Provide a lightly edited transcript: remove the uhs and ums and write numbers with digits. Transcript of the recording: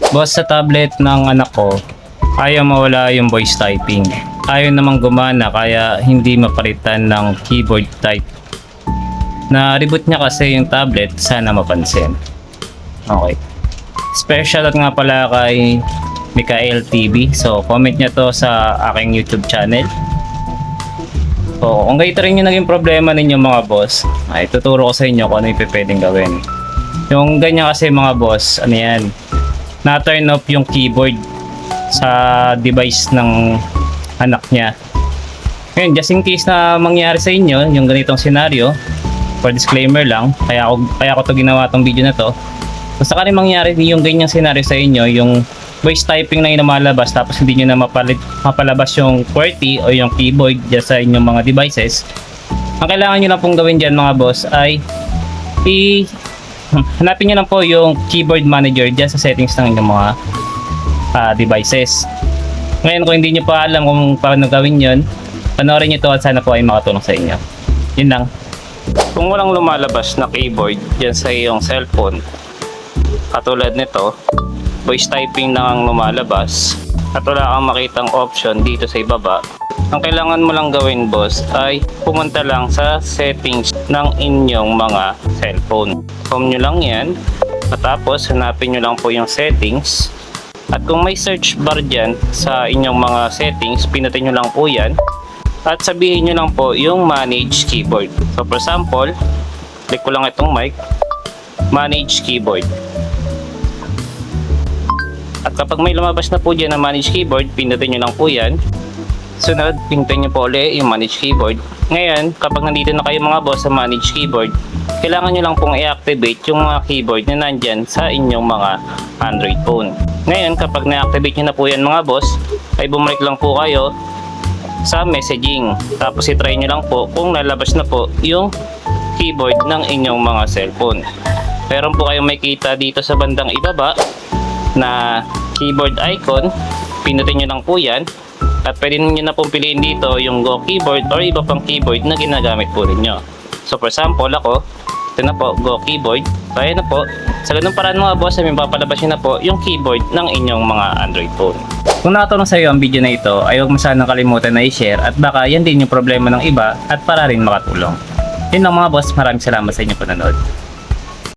Boss, sa tablet ng anak ko, ayaw mawala yung voice typing. Ayaw namang gumana kaya hindi mapalitan ng keyboard type. Na-reboot niya kasi yung tablet, sana mapansin. Okay. Special at nga pala kay Mikael TV. So, comment niya to sa aking YouTube channel. So, kung ganito rin yung naging problema ninyo mga boss, ay tuturo ko sa inyo kung ano yung pwedeng gawin. Yung ganyan kasi mga boss, ano yan, na-turn off yung keyboard sa device ng anak niya. Ngayon, just in case na mangyari sa inyo yung ganitong scenario, for disclaimer lang, kaya ko to ginawa tong video na to. Kung sakaling mangyari yung ganyang scenario sa inyo, yung voice typing na yung lumalabas tapos hindi nyo na mapalabas yung QWERTY o yung keyboard dyan sa inyong mga devices, ang kailangan nyo lang pong gawin dyan mga boss ay hanapin nyo lang po yung keyboard manager dyan sa settings ng inyong mga devices. Ngayon, kung hindi nyo pa alam kung paano gawin yun, panoorin nyo to at sana po ay makatulong sa inyo. Yun lang. Kung walang lumalabas na keyboard dyan sa iyong cellphone, katulad nito, voice typing lang ang lumalabas at wala kang makitang option dito sa ibaba, ang kailangan mo lang gawin boss ay pumunta lang sa settings ng inyong mga cellphone. Home nyo lang yan at tapos hanapin nyo lang po yung settings at kung may search bar dyan sa inyong mga settings, pinutin nyo lang po yan at sabihin nyo lang po yung manage keyboard. So for example, click ko lang itong mic, manage keyboard. At kapag may lumabas na po dyan na manage keyboard, pindutin nyo lang po yan. Sunod, pindutin nyo po ulit yung manage keyboard. Ngayon, kapag nandito na kayo mga boss sa manage keyboard, kailangan nyo lang pong i-activate yung mga keyboard na nandyan sa inyong mga Android phone. Ngayon, kapag na-activate nyo na po yan mga boss, ay bumalik lang po kayo sa messaging. Tapos i-try nyo lang po kung nalabas na po yung keyboard ng inyong mga cellphone. Meron po kayong makita dito sa bandang ibaba na keyboard icon, pinutin nyo lang po yan at pwede nyo na pong piliin dito yung Go Keyboard or iba pang keyboard na ginagamit po ninyo. So for example ako, ito na po, Go Keyboard. So ayan na po, sa ganung paraan mga boss, ay mapapalabas nyo na po yung keyboard ng inyong mga Android phone. Kung nakatulong sa iyo ang video na ito, ay huwag mo sanang kalimutan na i-share at baka yan din yung problema ng iba at para rin makatulong. Yun lang mga boss, maraming salamat sa inyong panonood.